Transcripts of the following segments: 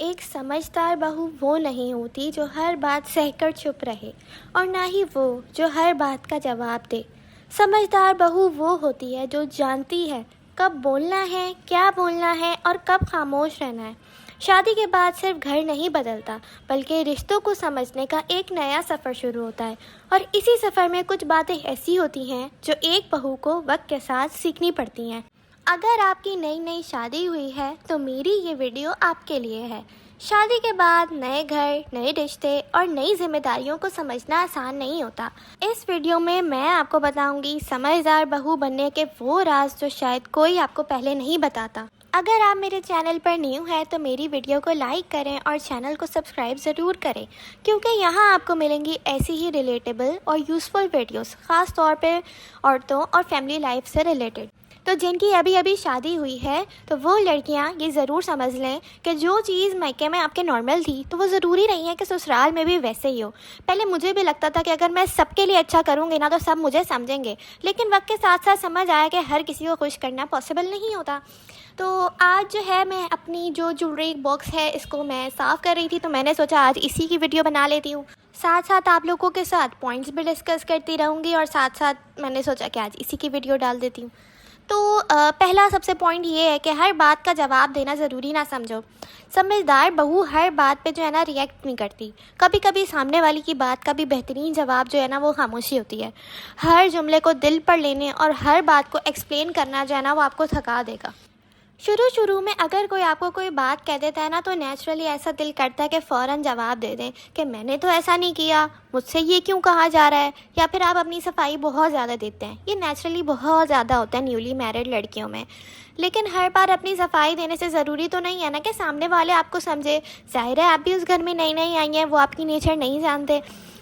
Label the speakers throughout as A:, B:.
A: ایک سمجھدار بہو وہ نہیں ہوتی جو ہر بات سہ کر چپ رہے، اور نہ ہی وہ جو ہر بات کا جواب دے۔ سمجھدار بہو وہ ہوتی ہے جو جانتی ہے کب بولنا ہے، کیا بولنا ہے اور کب خاموش رہنا ہے۔ شادی کے بعد صرف گھر نہیں بدلتا، بلکہ رشتوں کو سمجھنے کا ایک نیا سفر شروع ہوتا ہے، اور اسی سفر میں کچھ باتیں ایسی ہوتی ہیں جو ایک بہو کو وقت کے ساتھ سیکھنی پڑتی ہیں۔ اگر آپ کی نئی شادی ہوئی ہے تو میری یہ ویڈیو آپ کے لیے ہے۔ شادی کے بعد نئے گھر، نئے رشتے اور نئی ذمہ داریوں کو سمجھنا آسان نہیں ہوتا۔ اس ویڈیو میں آپ کو بتاؤں گی سمجھدار بہو بننے کے وہ راز جو شاید کوئی آپ کو پہلے نہیں بتاتا۔ اگر آپ میرے چینل پر نیو ہیں تو میری ویڈیو کو لائک کریں اور چینل کو سبسکرائب ضرور کریں، کیونکہ یہاں آپ کو ملیں گی ایسی ہی ریلیٹیبل اور یوزفل ویڈیوز، خاص طور پہ عورتوں اور فیملی لائف سے ریلیٹڈ۔ تو جن کی ابھی شادی ہوئی ہے تو وہ لڑکیاں یہ ضرور سمجھ لیں کہ جو چیز میکے میں آپ کے نارمل تھی تو وہ ضروری نہیں ہے کہ سسرال میں بھی ویسے ہی ہو۔ پہلے مجھے بھی لگتا تھا کہ اگر میں سب کے لیے اچھا کروں گی نا تو سب مجھے سمجھیں گے، لیکن وقت کے ساتھ سمجھ آیا کہ ہر کسی کو خوش کرنا پاسبل نہیں ہوتا۔ تو آج جو ہے میں اپنی جو جویلری باکس ہے اس کو میں صاف کر رہی تھی، تو میں نے سوچا آج اسی کی ویڈیو بنا لیتی ہوں۔ ساتھ آپ لوگوں کے ساتھ پوائنٹس بھی ڈسکس کرتی رہوں گی، اور ساتھ میں نے سوچا کہ آج اسی کی ویڈیو ڈال دیتی ہوں۔ تو پہلا سب سے پوائنٹ یہ ہے کہ ہر بات کا جواب دینا ضروری نہ سمجھو۔ سمجھدار بہو ہر بات پہ جو ہے نا ریئیکٹ نہیں کرتی۔ کبھی سامنے والی کی بات کا بھی بہترین جواب جو ہے نا وہ خاموشی ہوتی ہے۔ ہر جملے کو دل پر لینے اور ہر بات کو ایکسپلین کرنا جو ہے نا وہ آپ کو تھکا دے گا۔ شروع میں اگر کوئی آپ کو کوئی بات کہہ دیتا ہے نا تو نیچرلی ایسا دل کرتا ہے کہ فوراً جواب دے دیں کہ میں نے تو ایسا نہیں کیا، مجھ سے یہ کیوں کہا جا رہا ہے، یا پھر آپ اپنی صفائی بہت زیادہ دیتے ہیں۔ یہ نیچرلی بہت زیادہ ہوتا ہے نیولی میرڈ لڑکیوں میں، لیکن ہر بار اپنی صفائی دینے سے ضروری تو نہیں ہے نا کہ سامنے والے آپ کو سمجھے۔ ظاہر ہے آپ بھی اس گھر میں نئی آئی ہیں، وہ آپ کی نیچر نہیں جانتے۔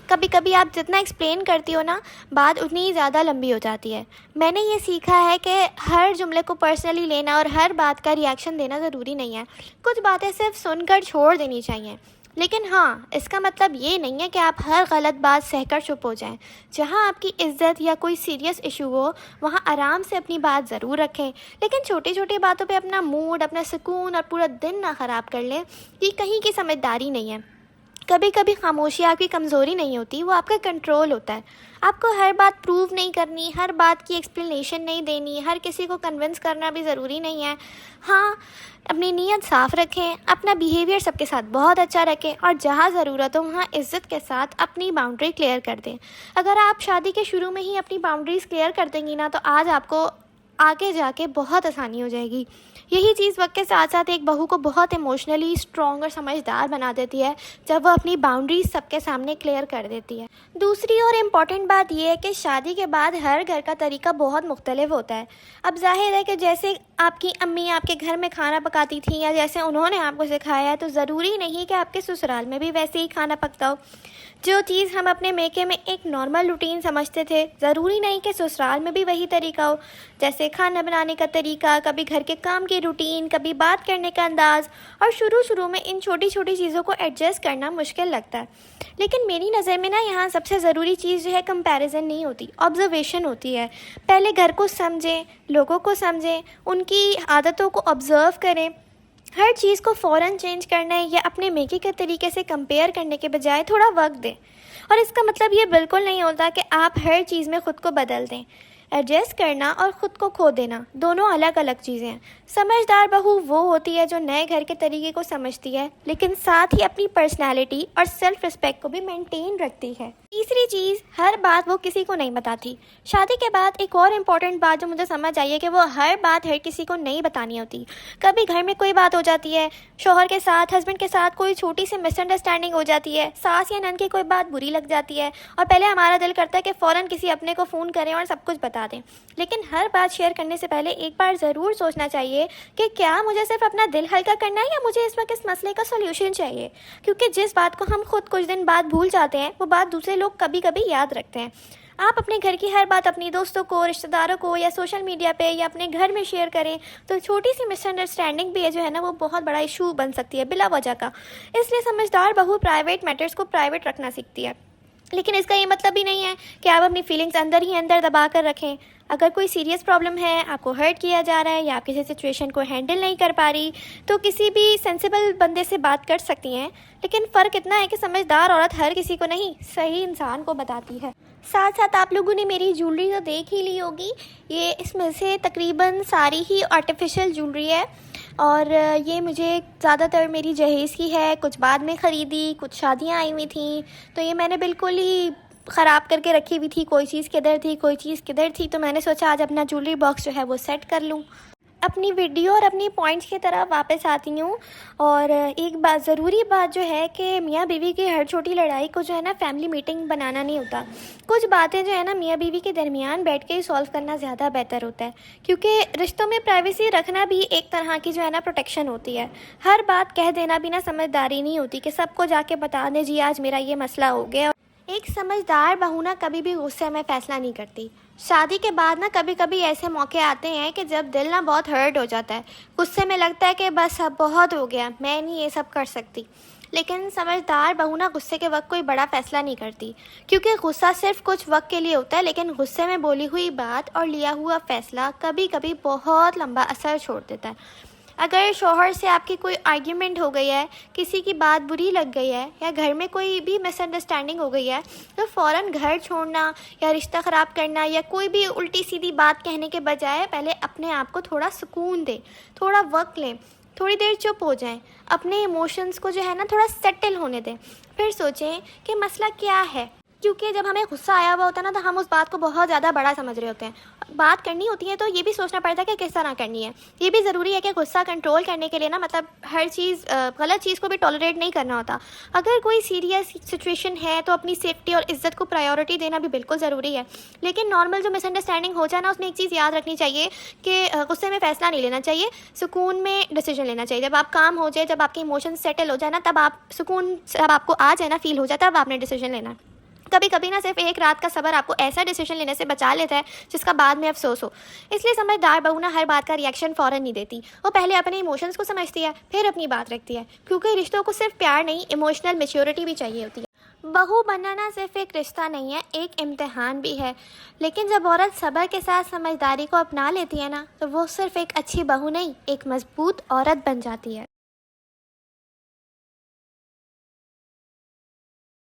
A: کبھی آپ جتنا ایکسپلین کرتی ہو نا بات اتنی ہی زیادہ لمبی ہو جاتی ہے۔ میں نے یہ سیکھا ہے کہ ہر جملے کو پرسنلی لینا اور ہر بات کا ریاکشن دینا ضروری نہیں ہے۔ کچھ باتیں صرف سن کر چھوڑ دینی چاہیے، لیکن ہاں اس کا مطلب یہ نہیں ہے کہ آپ ہر غلط بات سہ کر چپ ہو جائیں۔ جہاں آپ کی عزت یا کوئی سیریس ایشو ہو وہاں آرام سے اپنی بات ضرور رکھیں، لیکن چھوٹی باتوں پہ اپنا موڈ، اپنا سکون اور پورا دن نہ خراب کر لیں۔ یہ کہیں کی سمجھداری نہیں ہے۔ کبھی خاموشی آپ کی کمزوری نہیں ہوتی، وہ آپ کا کنٹرول ہوتا ہے۔ آپ کو ہر بات پروو نہیں کرنی، ہر بات کی ایکسپلینیشن نہیں دینی، ہر کسی کو کنونس کرنا بھی ضروری نہیں ہے۔ ہاں اپنی نیت صاف رکھیں، اپنا بیہیویئر سب کے ساتھ بہت اچھا رکھیں، اور جہاں ضرورت ہو وہاں عزت کے ساتھ اپنی باؤنڈری کلیئر کر دیں۔ اگر آپ شادی کے شروع میں ہی اپنی باؤنڈریز کلیئر کر دیں گی نا تو آج آپ کو آگے جا کے بہت آسانی ہو جائے گی۔ یہی چیز وقت کے ساتھ ایک بہو کو بہت ایموشنلی اسٹرانگ اور سمجھدار بنا دیتی ہے جب وہ اپنی باؤنڈریز سب کے سامنے کلیئر کر دیتی ہے۔ دوسری اور امپورٹنٹ بات یہ ہے کہ شادی کے بعد ہر گھر کا طریقہ بہت مختلف ہوتا ہے۔ اب ظاہر ہے کہ جیسے آپ کی امی آپ کے گھر میں کھانا پکاتی تھیں یا جیسے انہوں نے آپ کو سکھایا ہے تو ضروری نہیں کہ آپ کے سسرال میں بھی ویسے ہی کھانا پکتا ہو۔ جو چیز ہم اپنے میکے میں ایک نارمل روٹین سمجھتے تھے ضروری نہیں کہ سسرال میں بھی وہی طریقہ ہو، جیسے کھانا بنانے کا طریقہ، کبھی گھر کے کام کی روٹین، کبھی بات کرنے کا انداز، اور شروع میں ان چھوٹی چیزوں کو ایڈجسٹ کرنا مشکل لگتا ہے۔ لیکن میری نظر میں نا یہاں سب سے ضروری چیز جو ہے کمپیریزن نہیں ہوتی، آبزرویشن ہوتی ہے۔ پہلے گھر کو سمجھیں، لوگوں کو سمجھیں، ان کی عادتوں کو آبزرو کریں۔ ہر چیز کو فوراً چینج کرنا ہے یا اپنے میکے کے طریقے سے کمپیئر کرنے کے بجائے تھوڑا وقت دیں، اور اس کا مطلب یہ بالکل نہیں ہوتا کہ آپ ہر چیز میں خود کو بدل دیں۔ ایڈجسٹ کرنا اور خود کو کھو دینا دونوں الگ چیزیں ہیں۔ سمجھدار بہو وہ ہوتی ہے جو نئے گھر کے طریقے کو سمجھتی ہے لیکن ساتھ ہی اپنی پرسنالٹی اور سیلف ریسپیکٹ کو بھی مینٹین رکھتی ہے۔ تیسری چیز، ہر بات وہ کسی کو نہیں بتاتی۔ شادی کے بعد ایک اور امپورٹنٹ بات جو مجھے سمجھ آئی ہے کہ وہ ہر بات ہر کسی کو نہیں بتانی ہوتی۔ کبھی گھر میں کوئی بات ہو جاتی ہے، شوہر کے ساتھ، ہسبینڈ کے ساتھ کوئی چھوٹی سی مس انڈرسٹینڈنگ ہو جاتی ہے، ساس یا نند کی کوئی بات بری لگ جاتی ہے، اور پہلے ہمارا دل کرتا ہے کہ فوراً کسی اپنے کو فون کریں اور سب کچھ بتا دیں۔ لیکن ہر بات شیئر کرنے سے پہلے ایک بار ضرور سوچنا چاہیے کہ کیا مجھے صرف اپنا دل ہلکا کرنا ہے یا مجھے اس وقت اس مسئلے کا سولوشن چاہیے، کیونکہ جس بات کو ہم خود کچھ دن بعد بھول جاتے ہیں وہ بات دوسرے لوگ کبھی یاد رکھتے ہیں۔ آپ اپنے گھر کی ہر بات اپنی دوستوں کو، رشتہ داروں کو یا سوشل میڈیا پہ یا اپنے گھر میں شیئر کریں تو چھوٹی سی مس انڈرسٹینڈنگ بھی جو ہے نا وہ بہت بڑا ایشو بن سکتی ہے بلا وجہ کا۔ اس لیے سمجھدار بہو پرائیویٹ میٹرز کو پرائیویٹ رکھنا سیکھتی ہے۔ لیکن اس کا یہ مطلب بھی نہیں ہے کہ آپ اپنی فیلنگز اندر ہی اندر دبا کر رکھیں. اگر کوئی سیریس پرابلم ہے، آپ کو ہرٹ کیا جا رہا ہے یا آپ کسی سچویشن کو ہینڈل نہیں کر پا رہی، تو کسی بھی سینسیبل بندے سے بات کر سکتی ہیں. لیکن فرق اتنا ہے کہ سمجھدار عورت ہر کسی کو نہیں، صحیح انسان کو بتاتی ہے. ساتھ ساتھ آپ لوگوں نے میری جولری تو دیکھ ہی لی ہوگی. اس میں سے تقریباً ساری ہی آرٹیفیشل جولری ہے، اور یہ مجھے زیادہ تر میری جہیز کی ہے. کچھ بعد میں خریدی، کچھ شادیاں آئی ہوئی تھیں، تو یہ میں نے بالکل ہی خراب کر کے رکھی ہوئی تھی. کوئی چیز کدھر تھی، کوئی چیز کدھر تھی، تو میں نے سوچا آج اپنا جولری باکس جو ہے وہ سیٹ کر لوں. اپنی ویڈیو اور اپنی پوائنٹس کی طرف واپس آتی ہوں. اور ایک ضروری بات جو ہے کہ میاں بیوی کی ہر چھوٹی لڑائی کو جو ہے نا فیملی میٹنگ بنانا نہیں ہوتا. کچھ باتیں جو ہے نا میاں بیوی کے درمیان بیٹھ کے ہی سولو کرنا زیادہ بہتر ہوتا ہے، کیونکہ رشتوں میں پرائیویسی رکھنا بھی ایک طرح کی جو ہے نا پروٹیکشن ہوتی ہے. ہر بات کہہ دینا بھی نا سمجھداری نہیں ہوتی کہ سب کو جا کے بتا دیں جی آج میرا یہ مسئلہ ہو گیا. ایک سمجھدار بہو نا کبھی بھی غصے میں فیصلہ نہیں کرتی. شادی کے بعد نا کبھی کبھی ایسے موقع آتے ہیں کہ جب دل نا بہت ہرٹ ہو جاتا ہے، غصے میں لگتا ہے کہ بس اب بہت ہو گیا، میں نہیں یہ سب کر سکتی. لیکن سمجھدار بہو نا غصے کے وقت کوئی بڑا فیصلہ نہیں کرتی، کیونکہ غصہ صرف کچھ وقت کے لیے ہوتا ہے، لیکن غصے میں بولی ہوئی بات اور لیا ہوا فیصلہ کبھی کبھی بہت لمبا اثر چھوڑ دیتا ہے. اگر شوہر سے آپ کی کوئی آرگیومنٹ ہو گئی ہے، کسی کی بات بری لگ گئی ہے، یا گھر میں کوئی بھی مس انڈرسٹینڈنگ ہو گئی ہے، تو فوراً گھر چھوڑنا یا رشتہ خراب کرنا یا کوئی بھی الٹی سیدھی بات کہنے کے بجائے پہلے اپنے آپ کو تھوڑا سکون دیں، تھوڑا وقت لیں، تھوڑی دیر چپ ہو جائیں، اپنے ایموشنز کو جو ہے نا تھوڑا سیٹل ہونے دیں. پھر سوچیں کہ مسئلہ کیا ہے، کیونکہ جب ہمیں غصہ آیا ہوا ہوتا ہے نا تو ہم اس بات کو بہت زیادہ بڑا سمجھ رہے ہوتے ہیں. بات کرنی ہوتی ہے تو یہ بھی سوچنا پڑتا ہے کہ کس طرح کرنی ہے. یہ بھی ضروری ہے کہ غصہ کنٹرول کرنے کے لیے نا مطلب ہر چیز غلط چیز کو بھی ٹالریٹ نہیں کرنا ہوتا. اگر کوئی سیریس سچویشن ہے تو اپنی سیفٹی اور عزت کو پرائیورٹی دینا بھی بالکل ضروری ہے. لیکن نارمل جو مس انڈرسٹینڈنگ ہو جائے نا، اس میں ایک چیز یاد رکھنی چاہیے کہ غصے میں فیصلہ نہیں لینا چاہیے، سکون میں ڈیسیجن لینا چاہیے. جب آپ کام ہو جائے، جب آپ کے ایموشن سیٹل ہو جائے نا، تب آپ سکون جب آپ کو آ جائے نا، فیل ہو جاتا ہے، تب آپ نے ڈیسیجن لینا. کبھی کبھی نا صرف ایک رات کا صبر آپ کو ایسا ڈیسیجن لینے سے بچا لیتا ہے جس کا بعد میں افسوس ہو. اس لیے سمجھدار بہو نا ہر بات کا ریئیکشن فوراً نہیں دیتی. وہ پہلے اپنے ایموشنز کو سمجھتی ہے، پھر اپنی بات رکھتی ہے، کیونکہ رشتوں کو صرف پیار نہیں، ایموشنل میچیورٹی بھی چاہیے ہوتی ہے. بہو بننا نا صرف ایک رشتہ نہیں ہے، ایک امتحان بھی ہے. لیکن جب عورت صبر کے ساتھ سمجھداری کو اپنا لیتی ہے نا، تو وہ صرف ایک اچھی بہو نہیں، ایک مضبوط عورت بن جاتی ہے.